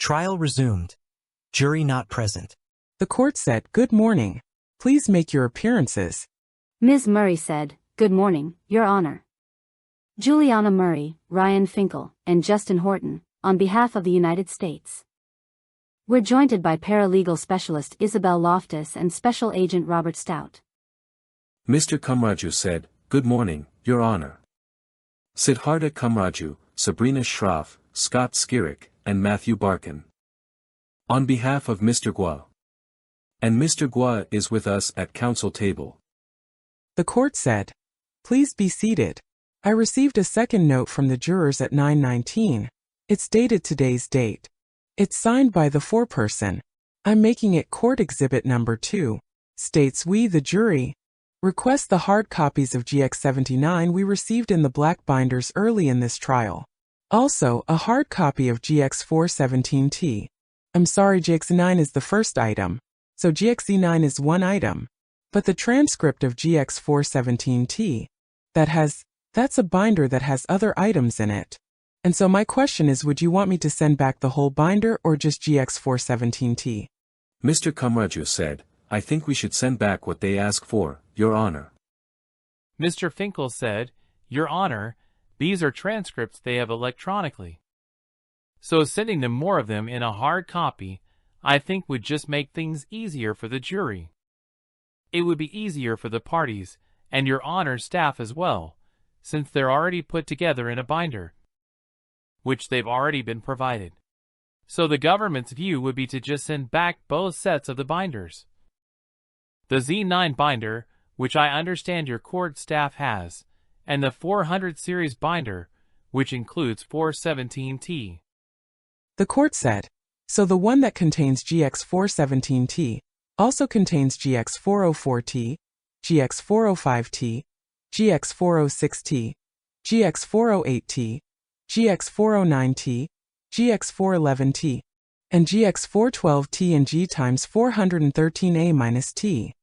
Trial resumed. Jury not present. The court said, "Good morning. Please make your appearances." Ms. Murray said, "Good morning, Your Honor." Juliana Murray, Ryan Finkel, and Justin Horton, on behalf of the United States. We're joined by paralegal specialist Isabel Loftus and Special Agent Robert Stout. Mr. Kamraju said, "Good morning, Your Honor." Siddhartha Kamraju, Sabrina Shroff, Scott Skirick, and Matthew Barkin. On behalf of Mr. Gua. And Mr. Gua is with us at counsel table. The court said, "Please be seated. I received a second note from the jurors at 9:19. It's dated today's date. It's signed by the foreperson. I'm making it Court Exhibit Number 2. States we, the jury, request the hard copies of GX79 we received in the black binders early in this trial. Also, a hard copy of GX417T. I'm sorry, GX9 is the first item, so GXE9 is one item. But the transcript of GX417T, that's a binder that has other items in it. And so my question is, would you want me to send back the whole binder or just GX417T? Mr. Kamraju said, "I think we should send back what they ask for, Your Honor." Mr. Finkel said, "Your Honor, these are transcripts they have electronically. So sending them more of them in a hard copy, I think would just make things easier for the jury. It would be easier for the parties, and Your Honor's staff as well, since they're already put together in a binder, which they've already been provided. So the government's view would be to just send back both sets of the binders. The Z9 binder, which I understand your court staff has, and the 400 series binder, which includes 417T. The court said, "So the one that contains GX417T also contains GX404T, GX405T, GX406T, GX408T, GX409T, GX411T, and GX412T and G times 413A-T.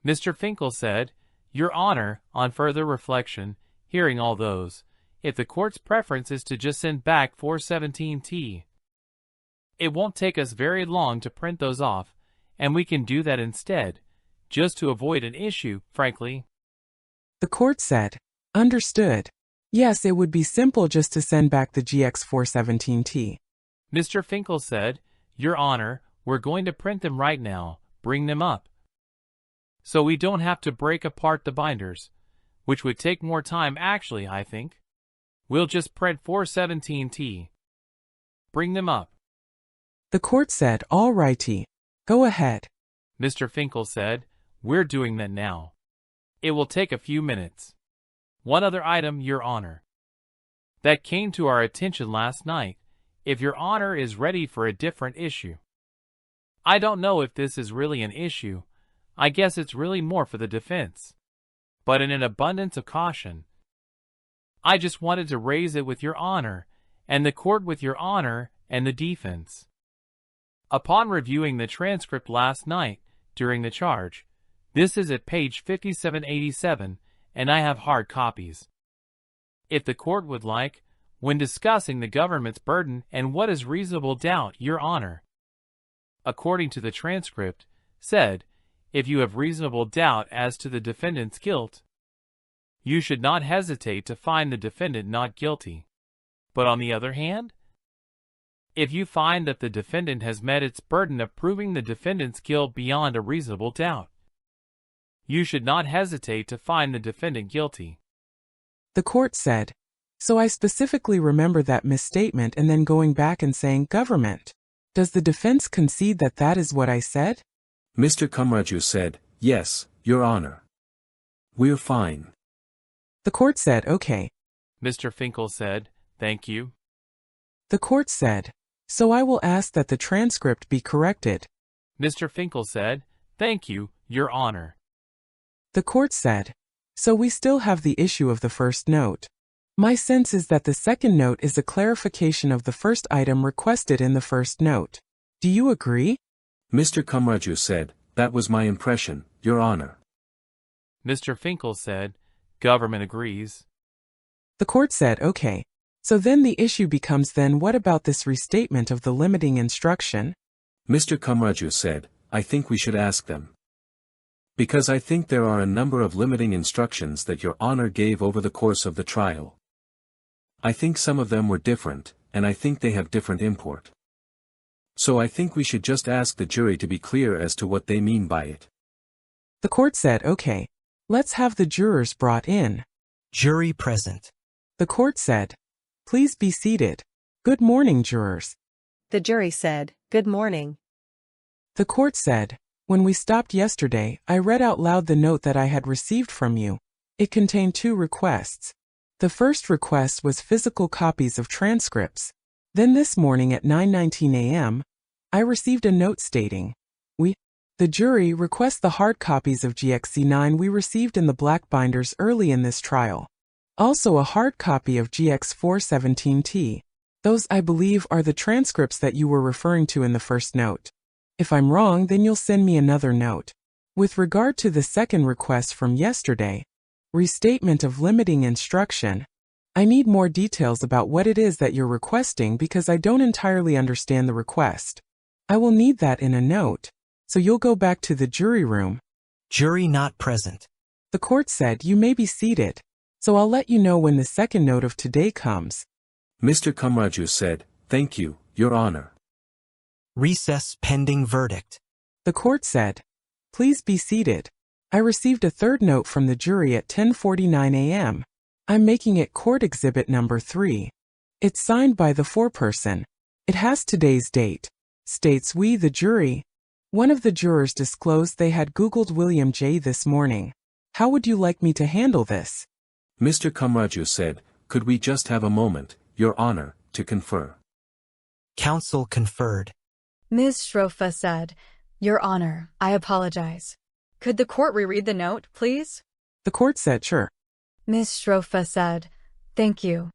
Mr. Finkel said, "Your Honor, on further reflection, hearing all those, if the court's preference is to just send back 417T, it won't take us very long to print those off, and we can do that instead, just to avoid an issue, frankly." The court said, "Understood. Yes, it would be simple just to send back the GX417T. Mr. Finkel said, "Your Honor, we're going to print them right now, bring them up. So we don't have to break apart the binders, which would take more time actually, I think. We'll just print 417T. Bring them up." The court said, "All righty. Go ahead." Mr. Finkel said, "We're doing that now. It will take a few minutes. One other item, Your Honor, that came to our attention last night, if Your Honor is ready for a different issue. I don't know if this is really an issue. I guess it's really more for the defense. But in an abundance of caution, I just wanted to raise it with Your Honor, and the court with Your Honor, and the defense. Upon reviewing the transcript last night, during the charge, this is at page 5787, and I have hard copies. If the court would like, when discussing the government's burden and what is reasonable doubt, Your Honor, according to the transcript, said, if you have reasonable doubt as to the defendant's guilt, you should not hesitate to find the defendant not guilty. But on the other hand, if you find that the defendant has met its burden of proving the defendant's guilt beyond a reasonable doubt, you should not hesitate to find the defendant guilty." The court said, "So I specifically remember that misstatement and then going back and saying, 'Government, does the defense concede that that is what I said?'" Mr. Kamraju said, "Yes, Your Honor. We're fine." The court said, "Okay." Mr. Finkel said, "Thank you." The court said, "So I will ask that the transcript be corrected." Mr. Finkel said, "Thank you, Your Honor." The court said, "So we still have the issue of the first note. My sense is that the second note is a clarification of the first item requested in the first note. Do you agree?" Mr. Kamraju said, "That was my impression, Your Honor." Mr. Finkel said, "Government agrees." The court said, "Okay. So then the issue becomes then what about this restatement of the limiting instruction? Mr. Kamaraju said, I think we should ask them. Because I think there are a number of limiting instructions that Your Honor gave over the course of the trial. I think some of them were different, and I think they have different import. So I think we should just ask the jury to be clear as to what they mean by it. The court said, okay. Let's have the jurors brought in. Jury present. The court said, please be seated. Good morning, jurors. The jury said, good morning. The court said, when we stopped yesterday, I read out loud the note that I had received from you. It contained 2 requests. The first request was physical copies of transcripts. Then this morning at 9:19 a.m., I received a note stating, the jury, request the hard copies of GXC9 we received in the black binders early in this trial. Also a hard copy of GX417T. Those, I believe, are the transcripts that you were referring to in the first note. If I'm wrong, then you'll send me another note. With regard to the second request from yesterday, restatement of limiting instruction, I need more details about what it is that you're requesting because I don't entirely understand the request. I will need that in a note, so you'll go back to the jury room. Jury not present. The court said you may be seated, so I'll let you know when the second note of today comes. Mr. Kamaraju said, thank you, Your Honor. Recess pending verdict. The court said, please be seated. I received a third note from the jury at 10:49 a.m. I'm making it court exhibit number 3. It's signed by the foreperson. It has today's date. States we, the jury. One of the jurors disclosed they had Googled William J. this morning. How would you like me to handle this? Mr. Kamaraju said, could we just have a moment, Your Honor, to confer? Counsel conferred. Ms. Shrofa said, Your Honor, I apologize. Could the court reread the note, please? The court said, sure. Ms. Shrofa said, thank you.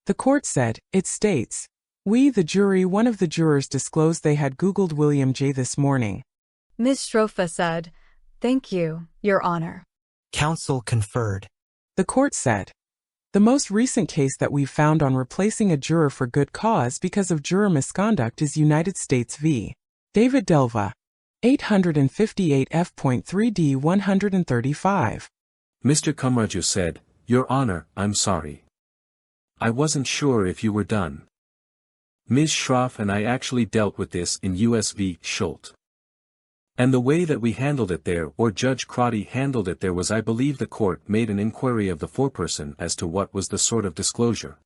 The court said, it states, we, the jury, one of the jurors disclosed they had Googled William J. this morning. Ms. Shrofa said, thank you, Your Honor. Counsel conferred. The court said, the most recent case that we've found on replacing a juror for good cause because of juror misconduct is United States v. David Delva, 858 F.3d 135. Mr. Kamaraju said, Your Honor, I'm sorry. I wasn't sure if you were done. Ms. Schroff and I actually dealt with this in US v. Schult. And the way that we handled it there, or Judge Crotty handled it there, was I believe the court made an inquiry of the foreperson as to what was the sort of disclosure.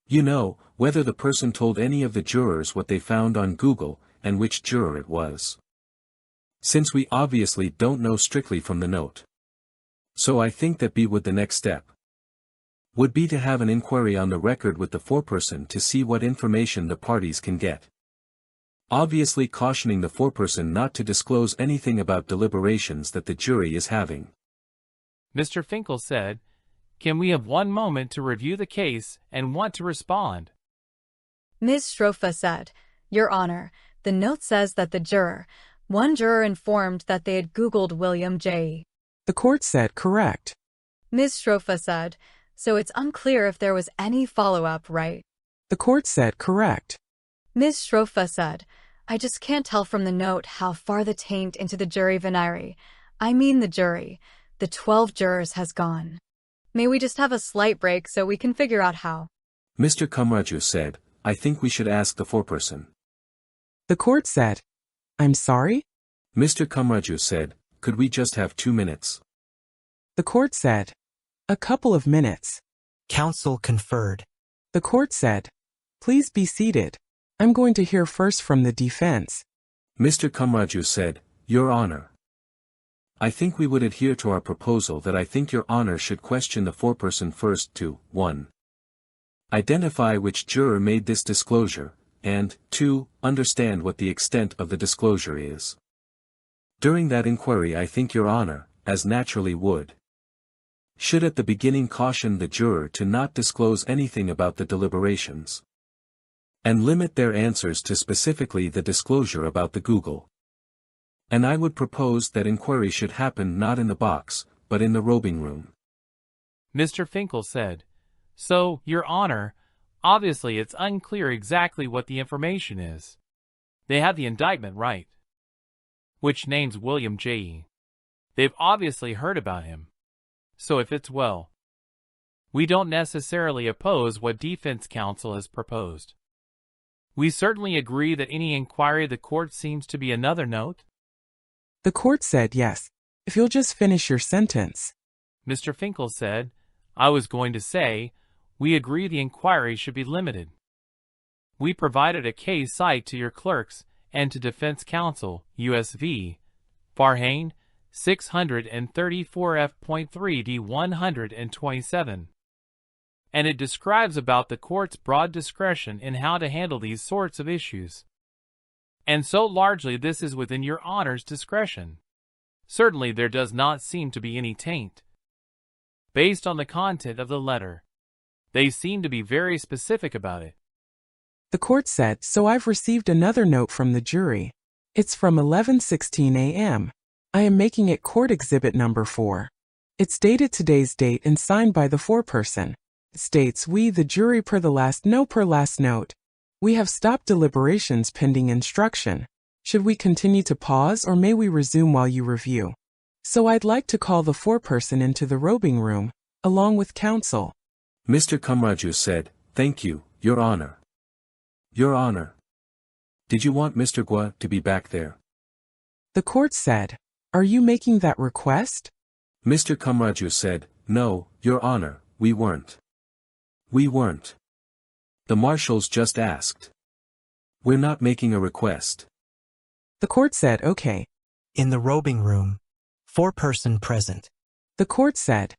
You know, whether the person told any of the jurors what they found on Google, and which juror it was. Since we obviously don't know strictly from the note. So I think that would the next step. Would be to have an inquiry on the record with the foreperson to see what information the parties can get. Obviously cautioning the foreperson not to disclose anything about deliberations that the jury is having. Mr. Finkel said, can we have 1 moment to review the case and want to respond? Ms. Shrofa said, Your Honor, the note says that one juror informed that they had Googled William J. The court said correct. Ms. Shrofa said, so it's unclear if there was any follow-up, right? The court said correct. Ms. Shrofa said, I just can't tell from the note how far the taint into the jury venire, the jury, the 12 jurors has gone. May we just have a slight break so we can figure out how? Mr. Kamaraju said, I think we should ask the foreperson. The court said, I'm sorry? Mr. Kamaraju said, could we just have 2 minutes? The court said, a couple of minutes. Counsel conferred. The court said, please be seated. I'm going to hear first from the defense. Mr. Kamaraju said, Your Honor. I think we would adhere to our proposal that I think Your Honor should question the foreperson first to, 1. Identify which juror made this disclosure, and, 2. Understand what the extent of the disclosure is. During that inquiry I think Your Honor, as naturally would, should at the beginning caution the juror to not disclose anything about the deliberations. And limit their answers to specifically the disclosure about the Google. And I would propose that inquiry should happen not in the box, but in the robing room. Mr. Finkel said, so, Your Honor, Obviously, it's unclear exactly what the information is. They have the indictment right, which names William J. They've obviously heard about him. So if it's well, we don't necessarily oppose what defense counsel has proposed. We certainly agree that any inquiry of the court seems to be another note. The court said yes. If you'll just finish your sentence. Mr. Finkel said, I was going to say, we agree the inquiry should be limited. We provided a case cite to your clerks and to defense counsel, USV, Farhane, 634 F.3 D 127. And it describes about the court's broad discretion in how to handle these sorts of issues. And so largely this is within your honor's discretion. Certainly there does not seem to be any taint. Based on the content of the letter, they seem to be very specific about it. The court said, so I've received another note from the jury. It's from 11:16 a.m. I am making it court exhibit number 4. It's dated today's date and signed by the foreperson. It states, we, the jury per last note. We have stopped deliberations pending instruction. Should we continue to pause or may we resume while you review? So I'd like to call the foreperson into the robing room, along with counsel. Mr. Kamraju said, thank you, Your Honor. Your Honor. Did you want Mr. Gua to be back there? The court said, are you making that request? Mr. Kamraju said, no, Your Honor, we weren't. We weren't. The marshals just asked. We're not making a request. The court said, okay. In the robing room. Foreperson present. The court said,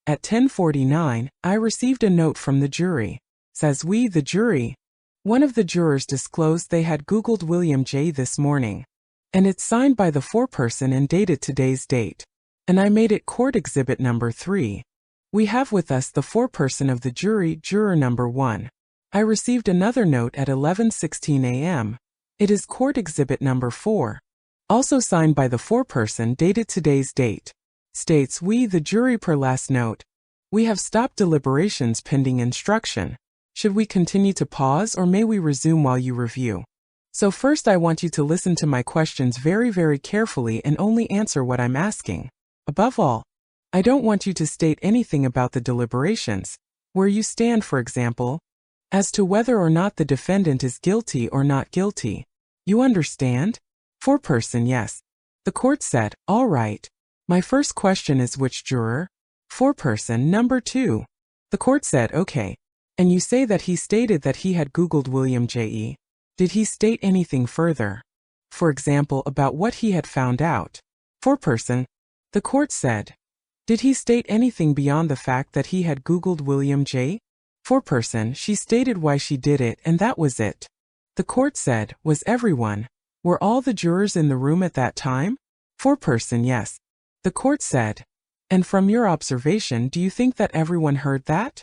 at 10:49, I received a note from the jury. Says we, the jury. One of the jurors disclosed they had Googled William J. this morning. And it's signed by the foreperson and dated today's date. And I made it court exhibit number 3. We have with us the foreperson of the jury, juror number 1. I received another note at 11:16 a.m. It is court exhibit number 4. Also signed by the foreperson dated today's date. States, we, the jury per last note. We have stopped deliberations pending instruction. Should we continue to pause or may we resume while you review? So first I want you to listen to my questions very, very carefully and only answer what I'm asking. Above all, I don't want you to state anything about the deliberations, where you stand, for example, as to whether or not the defendant is guilty or not guilty. You understand? Foreperson, yes. The court said, all right. My first question is which juror? Foreperson, number 2. The court said, okay. And you say that he stated that he had Googled William J.E. Did he state anything further? For example, about what he had found out? Foreperson, the court said, did he state anything beyond the fact that he had Googled William J.? Foreperson, she stated why she did it and that was it. The court said, was everyone? Were all the jurors in the room at that time? Foreperson, yes. The court said, and from your observation, do you think that everyone heard that?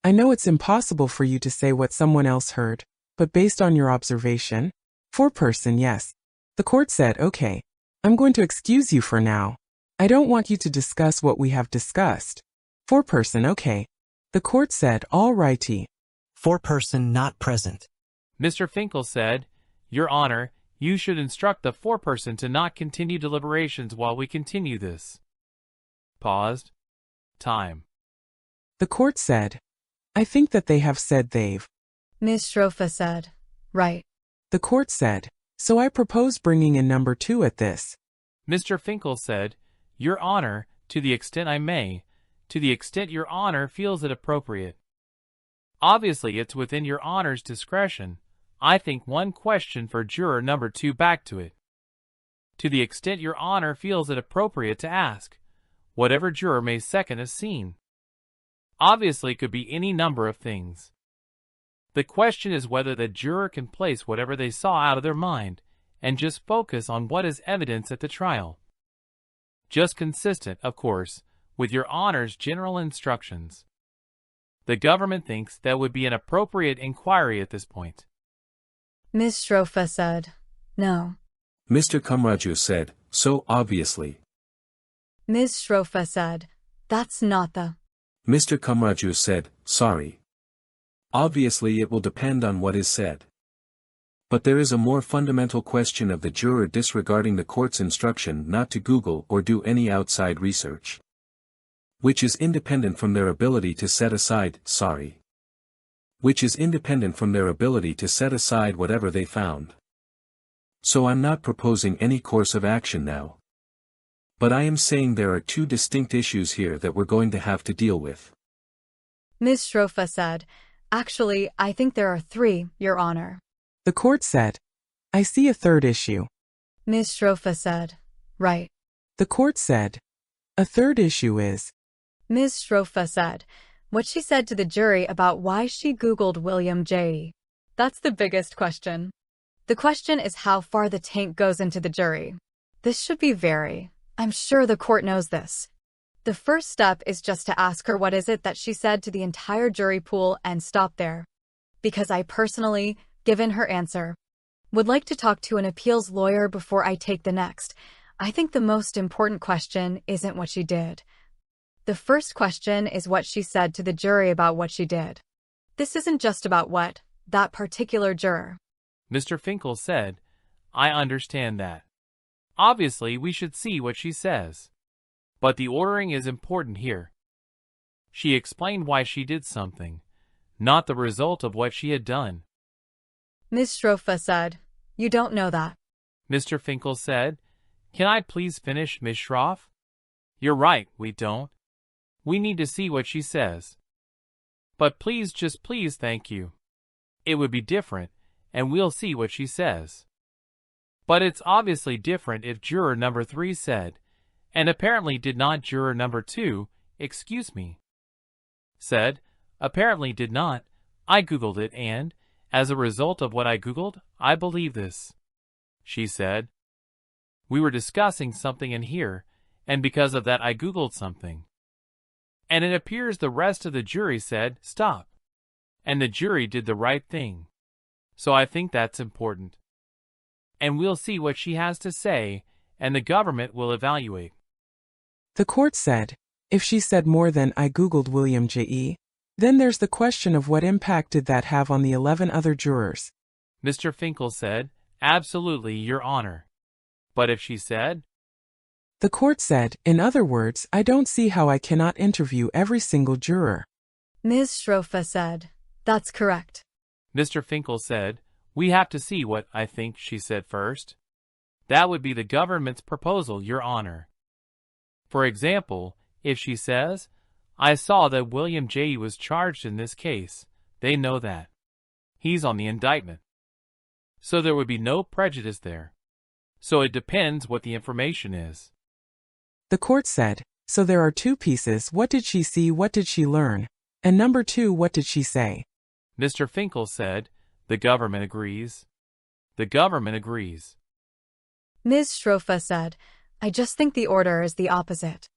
I know it's impossible for you to say what someone else heard, but based on your observation? Foreperson, yes. The court said, okay. I'm going to excuse you for now. I don't want you to discuss what we have discussed. Foreperson, okay. The court said, all righty. Foreperson not present. Mr. Finkel said, Your Honor, you should instruct the foreperson to not continue deliberations while we continue this. Paused. Time. The court said, I think that they have said they've. Ms. Shrofa said, right. The court said, so I propose bringing in number 2 at this. Mr. Finkel said, Your Honor, to the extent I may, to the extent Your Honor feels it appropriate. Obviously, it's within Your Honor's discretion. I think one question for juror number 2 back to it. To the extent Your Honor feels it appropriate to ask, whatever juror may second a scene. Obviously, could be any number of things. The question is whether the juror can place whatever they saw out of their mind and just focus on what is evidence at the trial. Just consistent, of course, with Your Honor's general instructions. The government thinks that would be an appropriate inquiry at this point. Ms. Shrofa said, no. Mr. Kamraju said, so obviously. Ms. Shrofa said, that's not the. Mr. Kamraju said, sorry. Obviously it will depend on what is said. But there is a more fundamental question of the juror disregarding the court's instruction not to Google or do any outside research, which is independent from their ability to set aside whatever they found. So I'm not proposing any course of action now. But I am saying there are two distinct issues here that we're going to have to deal with. Ms. Shrofa said, "Actually, I think there are three, Your Honor." The court said, "I see a third issue." Ms. Shrofa said, "Right." The court said, "A third issue is." Ms. Shrofa said, what she said to the jury about why she Googled William J. That's the biggest question. The question is how far the taint goes into the jury. This should be I'm sure the court knows this. The first step is just to ask her what is it that she said to the entire jury pool and stop there. Because I personally, given her answer, would like to talk to an appeals lawyer before I take the next. I think the most important question isn't what she did. The first question is what she said to the jury about what she did. This isn't just about what that particular juror. Mr. Finkel said, "I understand that. Obviously, we should see what she says. But the ordering is important here. She explained why she did something, not the result of what she had done." Ms. Shrofa said, "You don't know that." Mr. Finkel said, "Can I please finish, Ms. Schroff? You're right, we don't. We need to see what she says. But please, just please, thank you. It would be different, and we'll see what she says." But it's obviously different if juror number 3 said, and apparently did not juror number 2, said, apparently did not, "I Googled it and, as a result of what I Googled, I believe this." She said, "We were discussing something in here, and because of that I Googled something." And it appears the rest of the jury said, "Stop." And the jury did the right thing. So I think that's important. And we'll see what she has to say, and the government will evaluate. The court said, "If she said more than 'I Googled William J.E.', then there's the question of what impact did that have on the 11 other jurors." Mr. Finkel said, "Absolutely, Your Honor." But if she said? The court said, "In other words, I don't see how I cannot interview every single juror." Ms. Shrofa said, "That's correct." Mr. Finkel said, "We have to see what I think she said first. That would be the government's proposal, Your Honor. For example, if she says, 'I saw that William J. was charged in this case,' they know that. He's on the indictment. So there would be no prejudice there. So it depends what the information is." The court said, "So there are two pieces. What did she see? What did she learn? And number 2, what did she say?" Mr. Finkel said, "The government agrees." The government agrees. Ms. Shrofa said, "I just think the order is the opposite.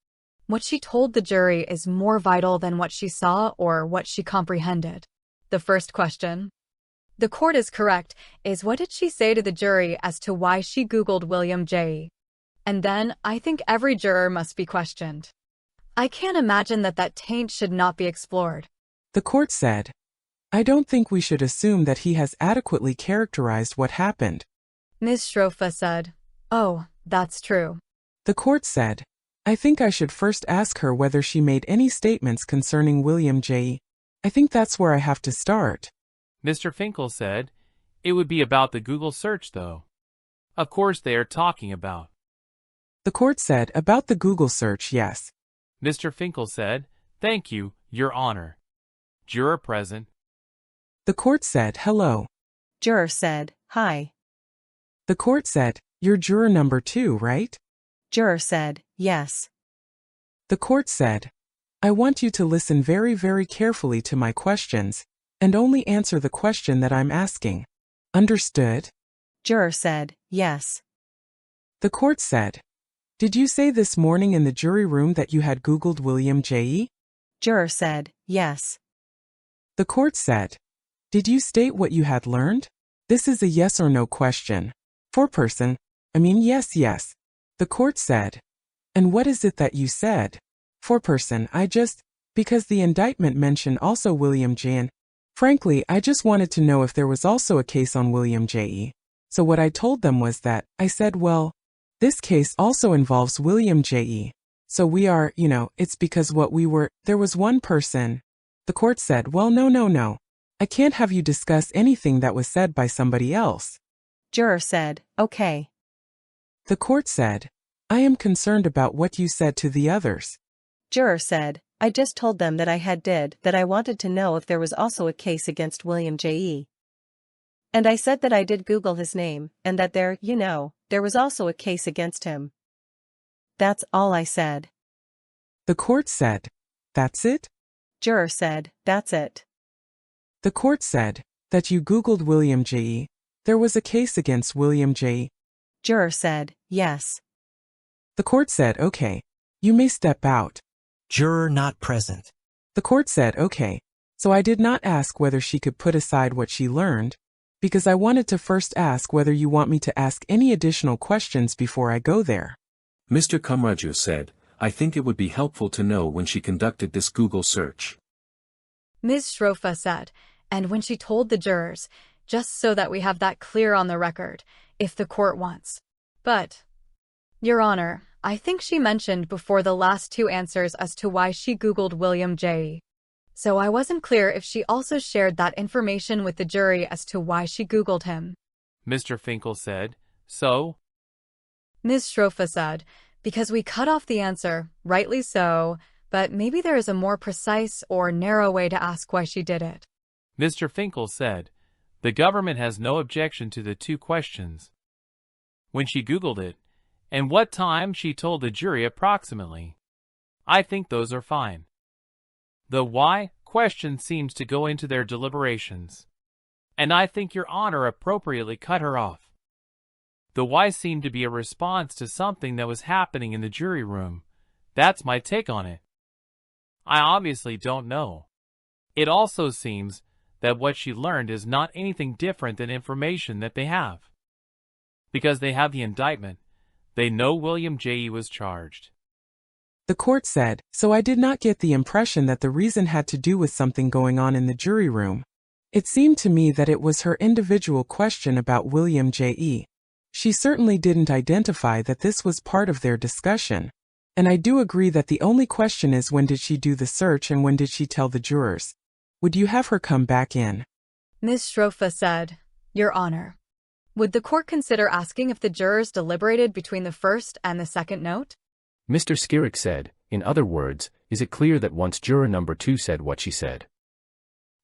What she told the jury is more vital than what she saw or what she comprehended." The first question, the court is correct, is what did she say to the jury as to why she Googled William J. And then I think every juror must be questioned. I can't imagine that taint should not be explored. The court said, "I don't think we should assume that he has adequately characterized what happened." Ms. Shrofa said, "Oh, that's true." The court said, "I think I should first ask her whether she made any statements concerning William J. I think that's where I have to start." Mr. Finkel said, "It would be about the Google search, though. Of course they are talking about." The court said, "About the Google search, yes." Mr. Finkel said, "Thank you, Your Honor." Juror present. The court said, "Hello." Juror said, "Hi." The court said, "You're juror number 2, right?" Juror said, "Yes." The court said, "I want you to listen very, very carefully to my questions, and only answer the question that I'm asking. Understood?" Juror said, "Yes." The court said, "Did you say this morning in the jury room that you had Googled William J.E.?" Juror said, "Yes." The court said, "Did you state what you had learned?" This is a yes or no question. Foreperson, yes. The court said, "And what is it that you said?" Foreperson, because the indictment mentioned also William J. Frankly, I just wanted to know if there was also a case on William J.E. So what I told them was that, I said, well, this case also involves William J.E. So we are, it's because there was one person. The court said, well, no. I can't have you discuss anything that was said by somebody else. Juror said, okay. The court said, I am concerned about what you said to the others. Juror said, I just told them that I wanted to know if there was also a case against William J.E. And I said that I did Google his name, and that there was also a case against him. That's all I said. The court said, that's it? Juror said, that's it. The court said, that you Googled William J.E. There was a case against William J.E. Juror said, yes. The court said, okay. You may step out. Juror not present. The court said, okay. So I did not ask whether she could put aside what she learned, because I wanted to first ask whether you want me to ask any additional questions before I go there. Mr. Kamaraju said, I think it would be helpful to know when she conducted this Google search. Ms. Shrofa said, and when she told the jurors, just so that we have that clear on the record, if the court wants. But, Your Honor, I think she mentioned before the last two answers as to why she Googled William J.E. So I wasn't clear if she also shared that information with the jury as to why she Googled him. Mr. Finkel said, so? Ms. Shrofa said, because we cut off the answer, rightly so, but maybe there is a more precise or narrow way to ask why she did it. Mr. Finkel said, the government has no objection to the two questions. When she Googled it, and what time she told the jury approximately. I think those are fine. The why question seems to go into their deliberations. And I think Your Honor appropriately cut her off. The why seemed to be a response to something that was happening in the jury room. That's my take on it. I obviously don't know. It also seems that what she learned is not anything different than information that they have. Because they have the indictment, they know William J.E. was charged. The court said, so I did not get the impression that the reason had to do with something going on in the jury room. It seemed to me that it was her individual question about William J.E. She certainly didn't identify that this was part of their discussion. And I do agree that the only question is when did she do the search and when did she tell the jurors. Would you have her come back in? Ms. Shrofa said, Your Honor, would the court consider asking if the jurors deliberated between the first and the second note? Mr. Skirik said, in other words, is it clear that once juror number 2 said what she said,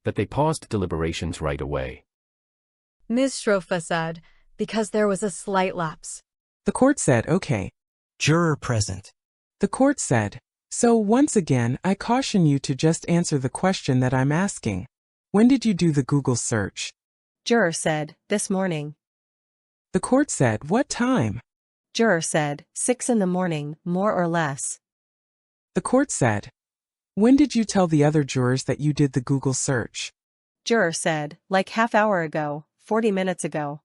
that they paused deliberations right away? Ms. Shrofa said, because there was a slight lapse. The court said, okay. Juror present. The court said, so once again, I caution you to just answer the question that I'm asking. When did you do the Google search? Juror said, this morning. The court said, what time? Juror said, 6 in the morning, more or less. The court said, when did you tell the other jurors that you did the Google search? Juror said, like half hour ago, 40 minutes ago.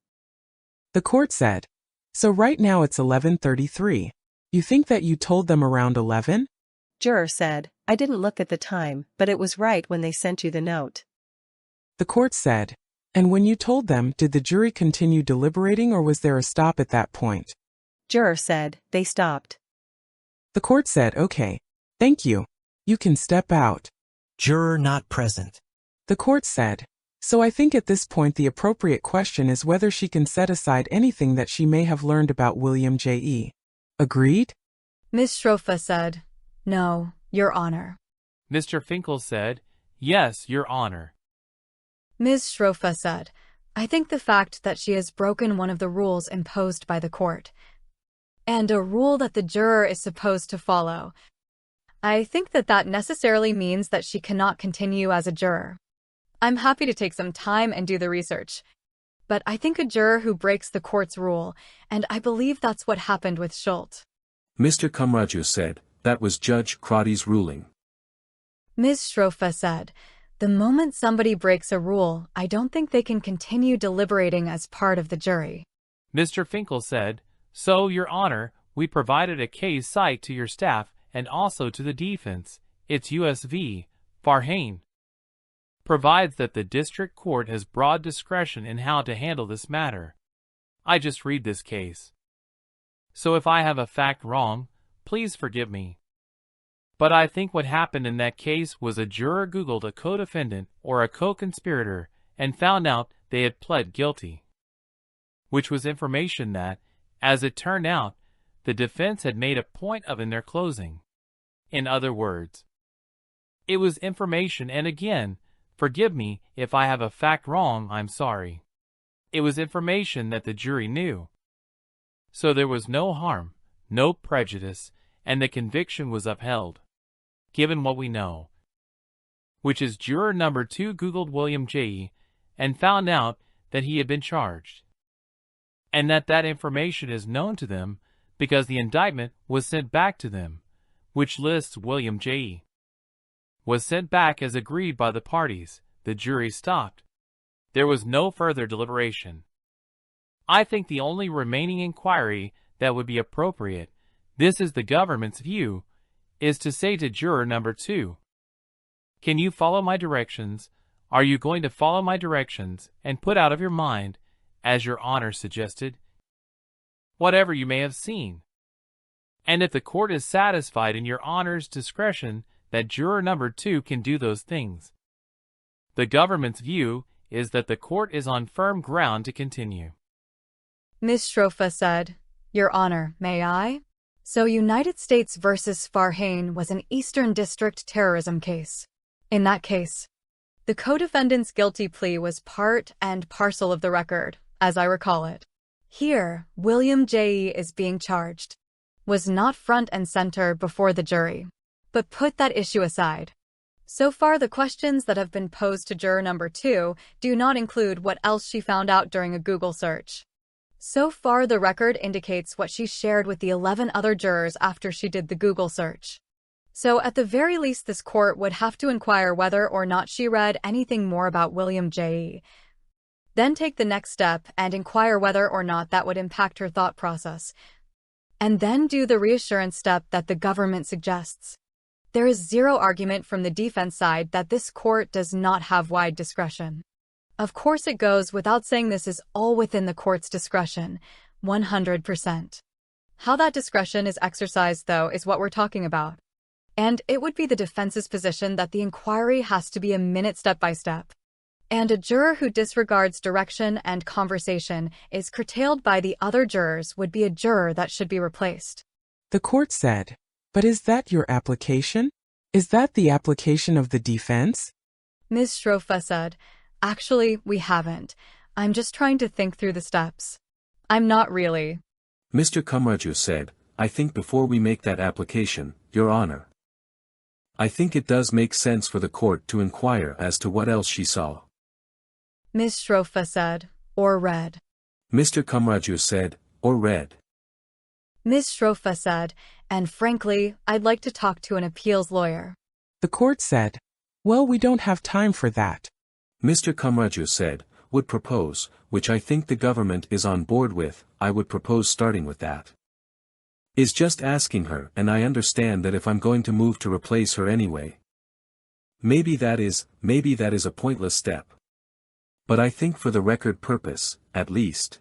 The court said, so right now it's 11:33. You think that you told them around 11? Juror said, I didn't look at the time, but it was right when they sent you the note. The court said, and when you told them, did the jury continue deliberating or was there a stop at that point? Juror said, they stopped. The court said, okay. Thank you. You can step out. Juror not present. The court said, so I think at this point the appropriate question is whether she can set aside anything that she may have learned about William J.E. Agreed? Ms. Shrofa said, no, Your Honor. Mr. Finkel said, yes, Your Honor. Ms. Shrofa said, I think the fact that she has broken one of the rules imposed by the court, and a rule that the juror is supposed to follow, I think that necessarily means that she cannot continue as a juror. I'm happy to take some time and do the research, but I think a juror who breaks the court's rule, and I believe that's what happened with Schultz. Mr. Kamaraju said, that was Judge Crotty's ruling. Ms. Shrofa said, the moment somebody breaks a rule, I don't think they can continue deliberating as part of the jury. Mr. Finkel said, so, Your Honor, we provided a case cite to your staff and also to the defense. It's U.S. v. Farhane. provides that the district court has broad discretion in how to handle this matter. I just read this case. So if I have a fact wrong, please forgive me. But I think what happened in that case was a juror Googled a co-defendant or a co-conspirator and found out they had pled guilty. Which was information that, as it turned out, the defense had made a point of in their closing. In other words, it was information, and again, forgive me if I have a fact wrong, I'm sorry. It was information that the jury knew. So there was no harm, no prejudice, and the conviction was upheld. Given what we know, which is juror number 2 Googled William J.E. and found out that he had been charged, and that information is known to them because the indictment was sent back to them, which lists William J.E. was sent back as agreed by the parties. The jury stopped. There was no further deliberation. I think the only remaining inquiry that would be appropriate, this is the government's view, is to say to juror number 2, can you follow my directions? Are you going to follow my directions and put out of your mind, as your honor suggested, whatever you may have seen? And if the court is satisfied in your honor's discretion that juror number 2 can do those things, the government's view is that the court is on firm ground to continue. Ms. Strofa said, Your Honor, may I? So United States versus Farhane was an Eastern District terrorism case. In that case, the co-defendant's guilty plea was part and parcel of the record, as I recall it. Here, William J.E. is being charged, was not front and center before the jury. But put that issue aside. So far, the questions that have been posed to juror number 2 do not include what else she found out during a Google search. So far, the record indicates what she shared with the 11 other jurors after she did the Google search. So at the very least, this court would have to inquire whether or not she read anything more about William J.E. Then take the next step and inquire whether or not that would impact her thought process. And then do the reassurance step that the government suggests. There is zero argument from the defense side that this court does not have wide discretion. Of course, it goes without saying this is all within the court's discretion, 100%. How that discretion is exercised, though, is what we're talking about. And it would be the defense's position that the inquiry has to be a minute step-by-step. And a juror who disregards direction and conversation is curtailed by the other jurors would be a juror that should be replaced. The court said, but is that your application? Is that the application of the defense? Ms. Strofa said, Actually, we haven't. I'm just trying to think through the steps. I'm not really. Mr. Kamarju said, I think before we make that application, Your Honor, I think it does make sense for the court to inquire as to what else she saw. Ms. Strofa said, or read. Mr. Kamarju said, or read. Ms. Strofa said, and frankly, I'd like to talk to an appeals lawyer. The court said, well, we don't have time for that. Mr. Kamarju said, would propose, which I think the government is on board with, I would propose starting with that. Is just asking her, and I understand that if I'm going to move to replace her anyway. Maybe that is a pointless step. But I think for the record purpose, at least,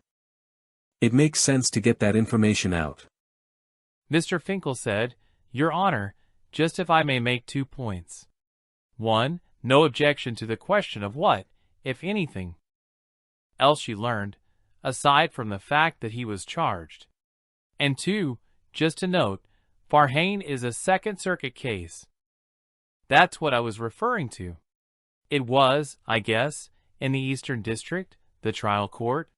it makes sense to get that information out. Mr. Finkel said, Your Honor, just if I may make 2 points. 1. No objection to the question of what, if anything, else she learned, aside from the fact that he was charged. And 2, just to note, Farhane is a Second Circuit case. That's what I was referring to. It was, I guess, in the Eastern District, the trial court.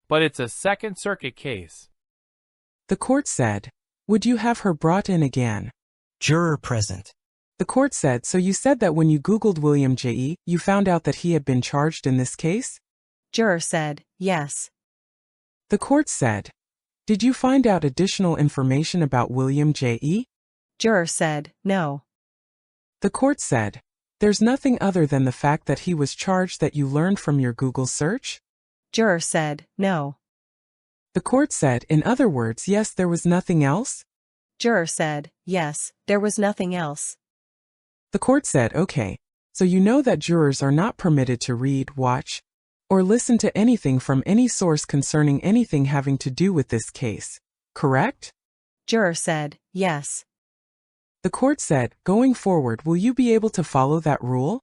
But it's a Second Circuit case. The court said, would you have her brought in again? Juror present. The court said, so you said that when you Googled William J.E., you found out that he had been charged in this case? Juror said, yes. The court said, did you find out additional information about William J.E.? Juror said, no. The court said, there's nothing other than the fact that he was charged that you learned from your Google search? Juror said, no. The court said, in other words, yes, there was nothing else? Juror said, yes, there was nothing else. The court said, okay, So you know that jurors are not permitted to read, watch, or listen to anything from any source concerning anything having to do with this case, correct? Juror said, yes. The court said, going forward, will you be able to follow that rule?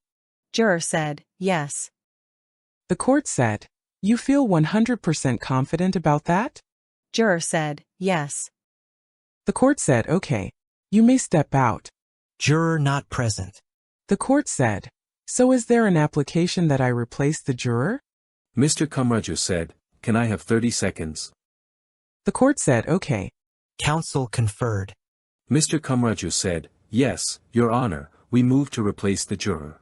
Juror said, yes. The court said, you feel 100% confident about that? Juror said, yes. The court said, okay, you may step out. Juror not present. The court said, so is there an application that I replace the juror? Mr. Kamraju said, can I have 30 seconds? The court said, okay. Counsel conferred. Mr. Kamraju said, yes, Your Honor, we move to replace the juror.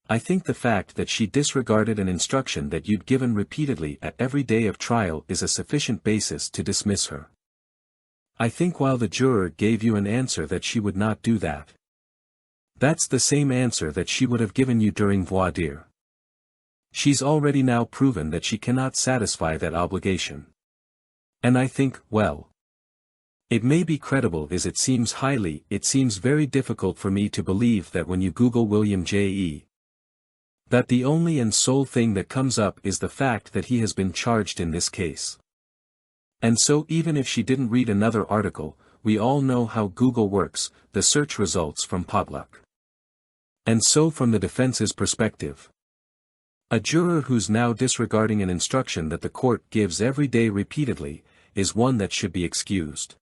I think the fact that she disregarded an instruction that you'd given repeatedly at every day of trial is a sufficient basis to dismiss her. I think while the juror gave you an answer that she would not do that, that's the same answer that she would have given you during voir dire. She's already now proven that she cannot satisfy that obligation. And I think, well, it may be credible as it seems very difficult for me to believe that when you Google William J.E., that the only and sole thing that comes up is the fact that he has been charged in this case. And so even if she didn't read another article, we all know how Google works, the search results from Potluck. And so from the defense's perspective, a juror who's now disregarding an instruction that the court gives every day repeatedly, is one that should be excused.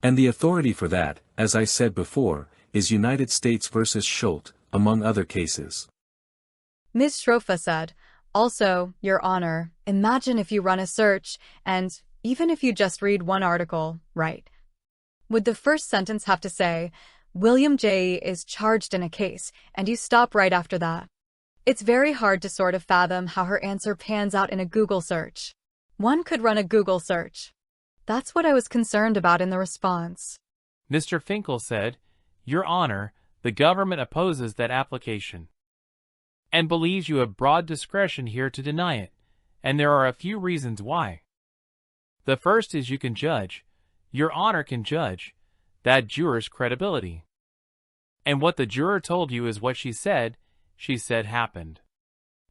And the authority for that, as I said before, is United States versus Schult, among other cases. Ms. Shrofa said, also, Your Honor, imagine if you run a search, and even if you just read one article, right? Would the first sentence have to say, William J. is charged in a case, and you stop right after that? It's very hard to sort of fathom how her answer pans out in a Google search. One could run a Google search. That's what I was concerned about in the response. Mr. Finkel said, Your Honor, the government opposes that application and believes you have broad discretion here to deny it, and there are a few reasons why. The first is you can judge, Your Honor can judge, that juror's credibility. And what the juror told you is what she said happened.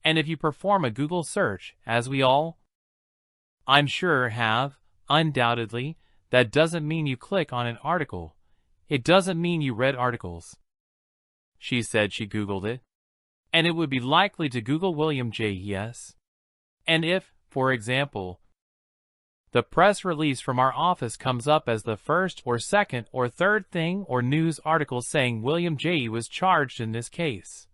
And if you perform a Google search, as we all, I'm sure, have, undoubtedly, that doesn't mean you click on an article. It doesn't mean you read articles. She said she Googled it. And it would be likely to Google William J. Yes. And if, for example, the press release from our office comes up as the first or second or third thing or news article saying William J. was charged in this case,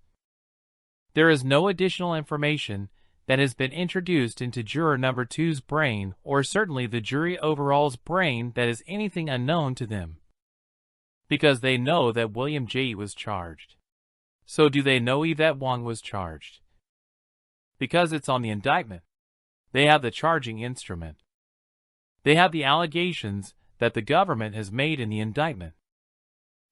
there is no additional information that has been introduced into juror number 2's brain or certainly the jury overall's brain that is anything unknown to them. Because they know that William J. was charged. So do they know Yvette Wong was charged? Because it's on the indictment. They have the charging instrument. They have the allegations that the government has made in the indictment.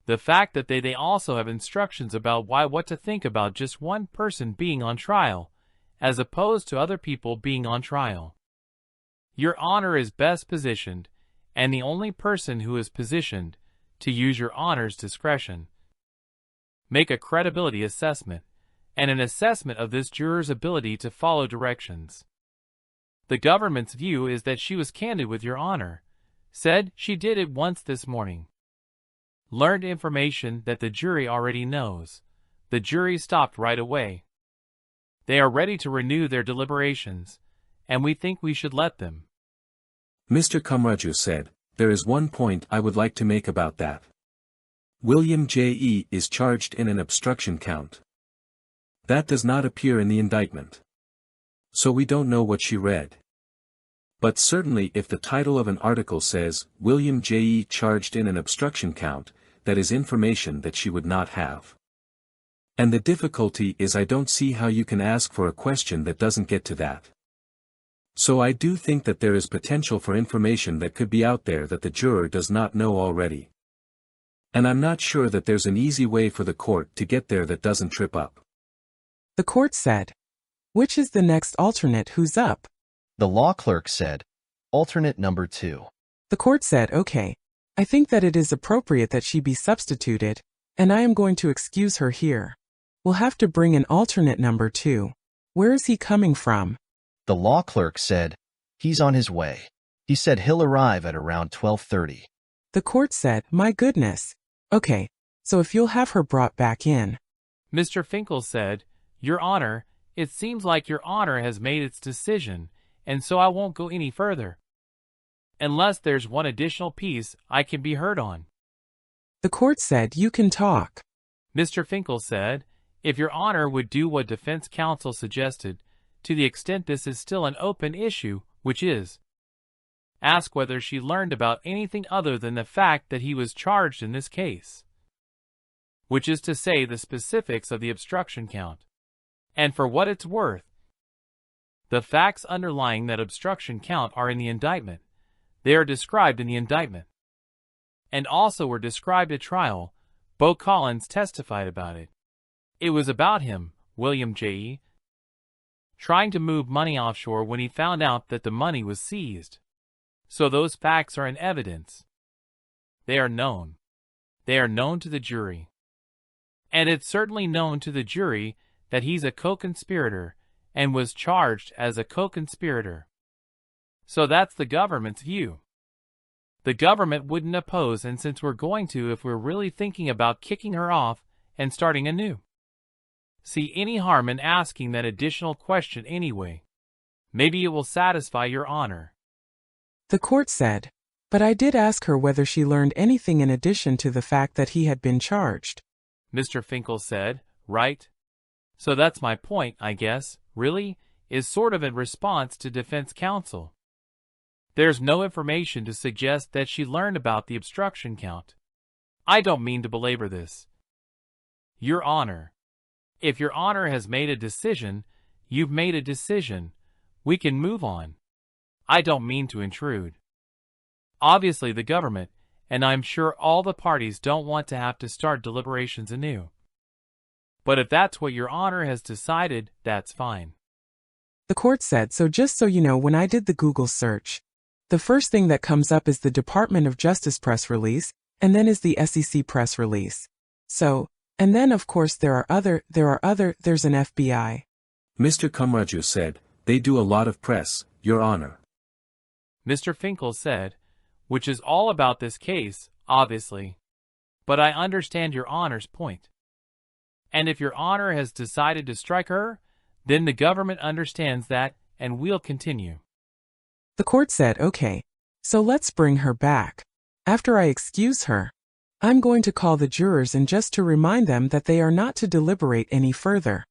The fact that they also have instructions about what to think about just one person being on trial, as opposed to other people being on trial. Your Honor is best positioned, and the only person who is positioned, to use Your Honor's discretion. Make a credibility assessment, and an assessment of this juror's ability to follow directions. The government's view is that she was candid with Your Honor, said she did it once this morning. Learned information that the jury already knows. The jury stopped right away. They are ready to renew their deliberations, and we think we should let them. Mr. Kamraju said, there is one point I would like to make about that. William J.E. is charged in an obstruction count. That does not appear in the indictment. So we don't know what she read. But certainly if the title of an article says, William J.E. charged in an obstruction count, that is information that she would not have. And the difficulty is I don't see how you can ask for a question that doesn't get to that. So I do think that there is potential for information that could be out there that the juror does not know already. And I'm not sure that there's an easy way for the court to get there that doesn't trip up. The court said, which is the next alternate who's up? The law clerk said, alternate number 2. The court said, okay, I think that it is appropriate that she be substituted, and I am going to excuse her here. We'll have to bring an alternate number 2. Where is he coming from? The law clerk said, "He's on his way. He said he'll arrive at around 12:30. The court said, my goodness. Okay, so if you'll have her brought back in. Mr. Finkel said, Your Honor, it seems like Your Honor has made its decision, and so I won't go any further. Unless there's one additional piece I can be heard on. The court said, you can talk. Mr. Finkel said, If Your Honor would do what defense counsel suggested, to the extent this is still an open issue, which is, ask whether she learned about anything other than the fact that he was charged in this case, which is to say the specifics of the obstruction count. And for what it's worth, the facts underlying that obstruction count are in the indictment. They are described in the indictment, and also were described at trial. Bo Collins testified about it. It was about him, William J.E., trying to move money offshore when he found out that the money was seized. So those facts are in evidence. They are known. They are known to the jury. And it's certainly known to the jury that he's a co-conspirator and was charged as a co-conspirator. So that's the government's view. The government wouldn't oppose, and since we're going to, if we're really thinking about kicking her off and starting anew. See any harm in asking that additional question anyway. Maybe it will satisfy Your Honor. The court said, but I did ask her whether she learned anything in addition to the fact that he had been charged. Mr. Finkel said, right? So that's my point, I guess, really, is sort of in response to defense counsel. There's no information to suggest that she learned about the obstruction count. I don't mean to belabor this. Your Honor, if Your Honor has made a decision, you've made a decision. We can move on. I don't mean to intrude. Obviously the government, and I'm sure all the parties don't want to have to start deliberations anew. But if that's what Your Honor has decided, that's fine. The court said, so just so you know, when I did the Google search, the first thing that comes up is the Department of Justice press release, and then is the SEC press release. So, and then of course there's an FBI. Mr. Kamaraju said, they do a lot of press, Your Honor. Mr. Finkel said, which is all about this case, obviously. But I understand Your Honor's point. And if Your Honor has decided to strike her, then the government understands that, and we'll continue. The court said, okay, so let's bring her back. After I excuse her, I'm going to call the jurors and just to remind them that they are not to deliberate any further.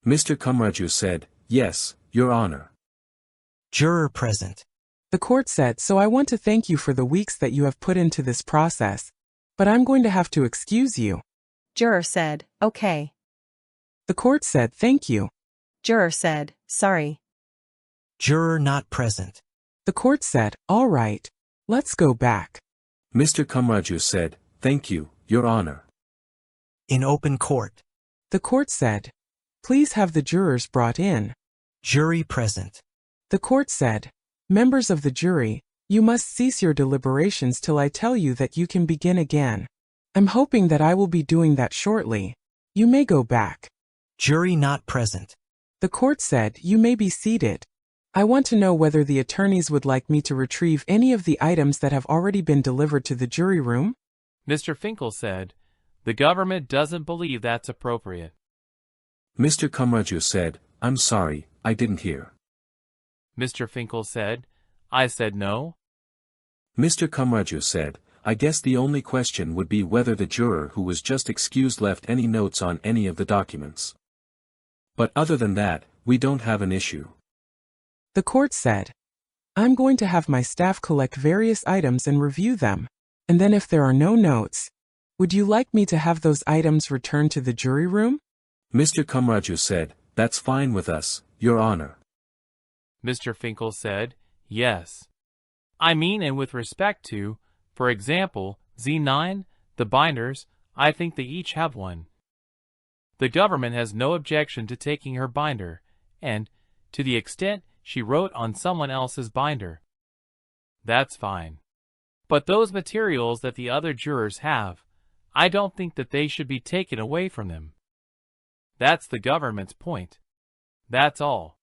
Mr. Kamaraju said, yes, Your Honor. Juror present. The court said, so I want to thank you for the weeks that you have put into this process, but I'm going to have to excuse you. Juror said, okay. The court said, thank you. Juror said, sorry. Juror not present. The court said, all right, let's go back. Mr. Kamaraju said, thank you, Your Honor. In open court. The court said, please have the jurors brought in. Jury present. The court said, members of the jury, you must cease your deliberations till I tell you that you can begin again. I'm hoping that I will be doing that shortly. You may go back. Jury not present. The court said, you may be seated. I want to know whether the attorneys would like me to retrieve any of the items that have already been delivered to the jury room. Mr. Finkel said, the government doesn't believe that's appropriate. Mr. Kamaraju said, I'm sorry, I didn't hear. Mr. Finkel said, I said no. Mr. Kamaraju said, I guess the only question would be whether the juror who was just excused left any notes on any of the documents. But other than that, we don't have an issue. The court said, I'm going to have my staff collect various items and review them, and then if there are no notes, would you like me to have those items returned to the jury room? Mr. Kamaraju said, that's fine with us, Your Honor. Mr. Finkel said, yes. I mean, and with respect to, for example, Z9, the binders, I think they each have one. The government has no objection to taking her binder, and, to the extent she wrote on someone else's binder, that's fine. But those materials that the other jurors have, I don't think that they should be taken away from them. That's the government's point. That's all.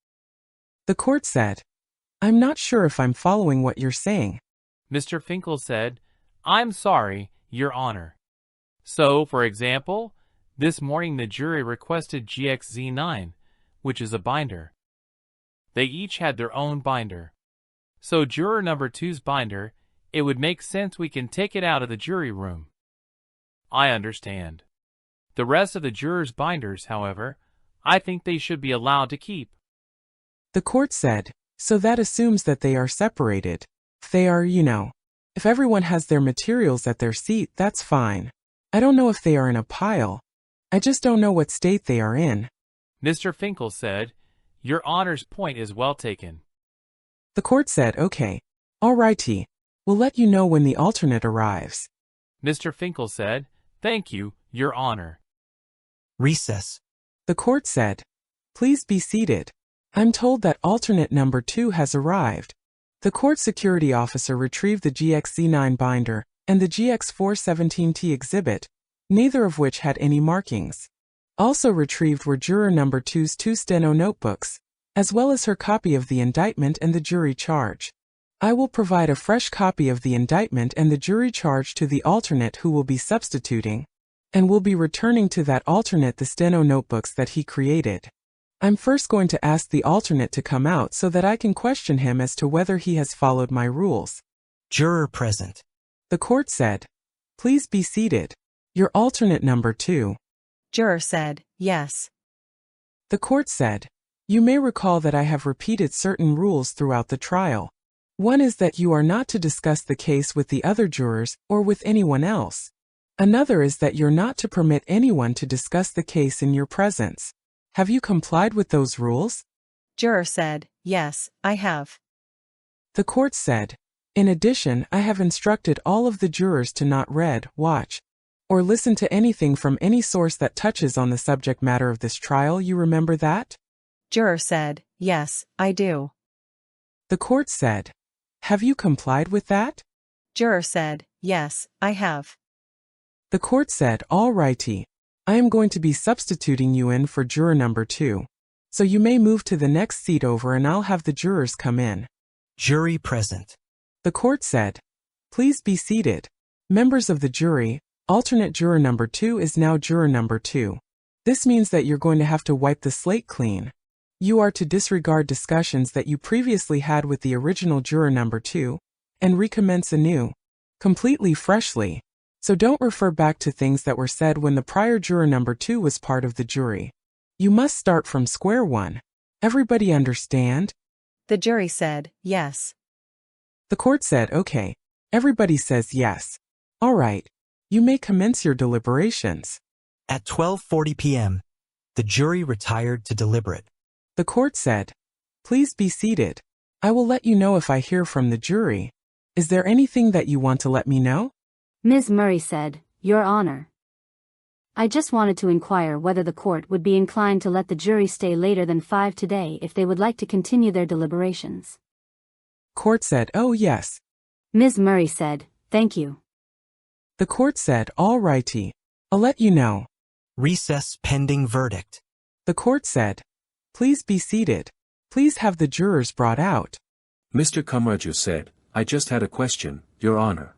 The court said, I'm not sure if I'm following what you're saying. Mr. Finkel said, I'm sorry, Your Honor. So, for example, this morning the jury requested GXZ9, which is a binder. They each had their own binder. So juror number 2's binder, it would make sense we can take it out of the jury room. I understand. The rest of the jurors' binders, however, I think they should be allowed to keep. The court said, so that assumes that they are separated. If they are, if everyone has their materials at their seat, that's fine. I don't know if they are in a pile. I just don't know what state they are in. Mr. Finkel said, Your Honor's point is well taken. The court said, okay. All righty. We'll let you know when the alternate arrives. Mr. Finkel said, Thank you, Your Honor. Recess. The court said, please be seated. I'm told that alternate number 2 has arrived. The court security officer retrieved the GXZ9 binder and the GX417T exhibit, neither of which had any markings. Also retrieved were juror number 2's 2 steno notebooks, as well as her copy of the indictment and the jury charge. I will provide a fresh copy of the indictment and the jury charge to the alternate who will be substituting, and will be returning to that alternate the steno notebooks that he created. I'm first going to ask the alternate to come out so that I can question him as to whether he has followed my rules. Juror present. The court said, please be seated. Your alternate number 2. Juror said, yes. The court said, you may recall that I have repeated certain rules throughout the trial. One is that you are not to discuss the case with the other jurors or with anyone else. Another is that you're not to permit anyone to discuss the case in your presence. Have you complied with those rules? Juror said, yes, I have. The court said, in addition, I have instructed all of the jurors to not read, watch, or listen to anything from any source that touches on the subject matter of this trial. You remember that? Juror said, yes, I do. The court said, have you complied with that? Juror said, yes, I have. The court said, all righty. I am going to be substituting you in for juror number 2. So you may move to the next seat over and I'll have the jurors come in. Jury present. The court said, please be seated. Members of the jury, alternate juror number 2 is now juror number 2. This means that you're going to have to wipe the slate clean. You are to disregard discussions that you previously had with the original juror number 2, and recommence anew, completely freshly. So don't refer back to things that were said when the prior juror number 2 was part of the jury. You must start from square one. Everybody understand? The jury said, yes. The court said, okay. Everybody says yes. All right. You may commence your deliberations. At 12:40 p.m., the jury retired to deliberate. The court said, please be seated. I will let you know if I hear from the jury. Is there anything that you want to let me know? Ms. Murray said, Your Honor. I just wanted to inquire whether the court would be inclined to let the jury stay later than 5 today if they would like to continue their deliberations. Court said, oh yes. Ms. Murray said, thank you. The court said, all righty. I'll let you know. Recess pending verdict. The court said, please be seated. Please have the jurors brought out. Mr. Kamaraju said, I just had a question, Your Honor.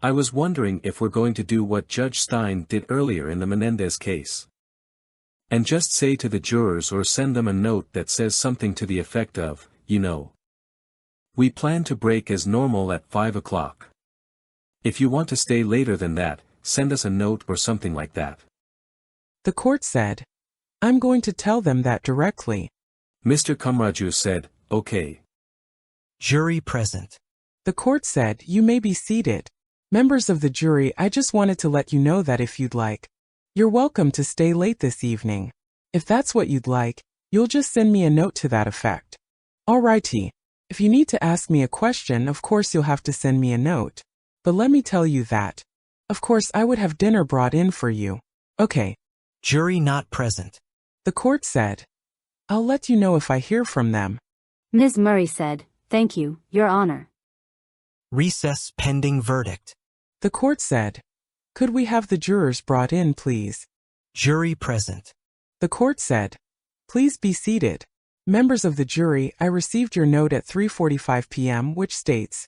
I was wondering if we're going to do what Judge Stein did earlier in the Menendez case. And just say to the jurors or send them a note that says something to the effect of, we plan to break as normal at 5 o'clock. If you want to stay later than that, send us a note or something like that. The court said, I'm going to tell them that directly. Mr. Kamaraju said, okay. Jury present. The court said, you may be seated. Members of the jury, I just wanted to let you know that if you'd like, you're welcome to stay late this evening. If that's what you'd like, you'll just send me a note to that effect. All righty. If you need to ask me a question, of course you'll have to send me a note. But let me tell you that. Of course I would have dinner brought in for you. Okay. Jury not present. The court said, I'll let you know if I hear from them. Ms. Murray said, thank you, Your Honor. Recess pending verdict. The court said, could we have the jurors brought in, please? Jury present. The court said, "Please be seated. Members of the jury, I received your note at 3:45 p.m. which states,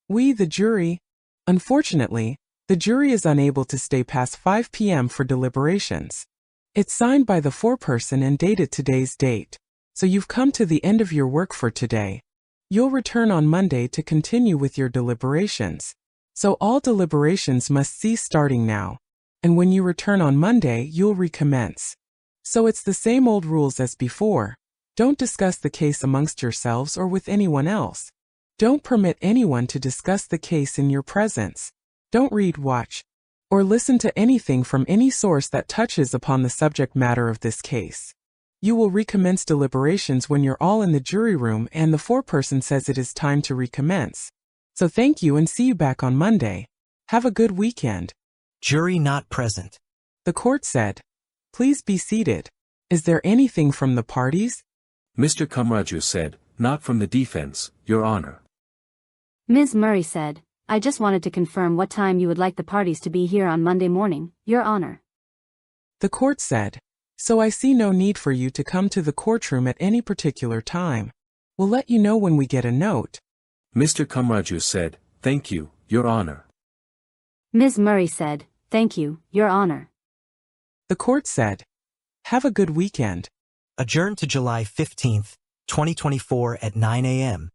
'We, the jury.' Unfortunately, the jury is unable to stay past 5 p.m. for deliberations. It's signed by the foreperson and dated today's date. So you've come to the end of your work for today. You'll return on Monday to continue with your deliberations. So all deliberations must cease starting now. And when you return on Monday, you'll recommence. So it's the same old rules as before. Don't discuss the case amongst yourselves or with anyone else. Don't permit anyone to discuss the case in your presence. Don't read, watch, or listen to anything from any source that touches upon the subject matter of this case. You will recommence deliberations when you're all in the jury room and the foreperson says it is time to recommence. So thank you and see you back on Monday. Have a good weekend." Jury not present. The court said, "Please be seated. Is there anything from the parties?" Mr. Kamaraju said, "Not from the defense, Your Honor." Ms. Murray said, "I just wanted to confirm what time you would like the parties to be here on Monday morning, Your Honor." The court said, "So I see no need for you to come to the courtroom at any particular time. We'll let you know when we get a note." Mr. Kamaraju said, "Thank you, Your Honor." Ms. Murray said, "Thank you, Your Honor." The court said, "Have a good weekend." Adjourned to July 15th, 2024 at 9 a.m.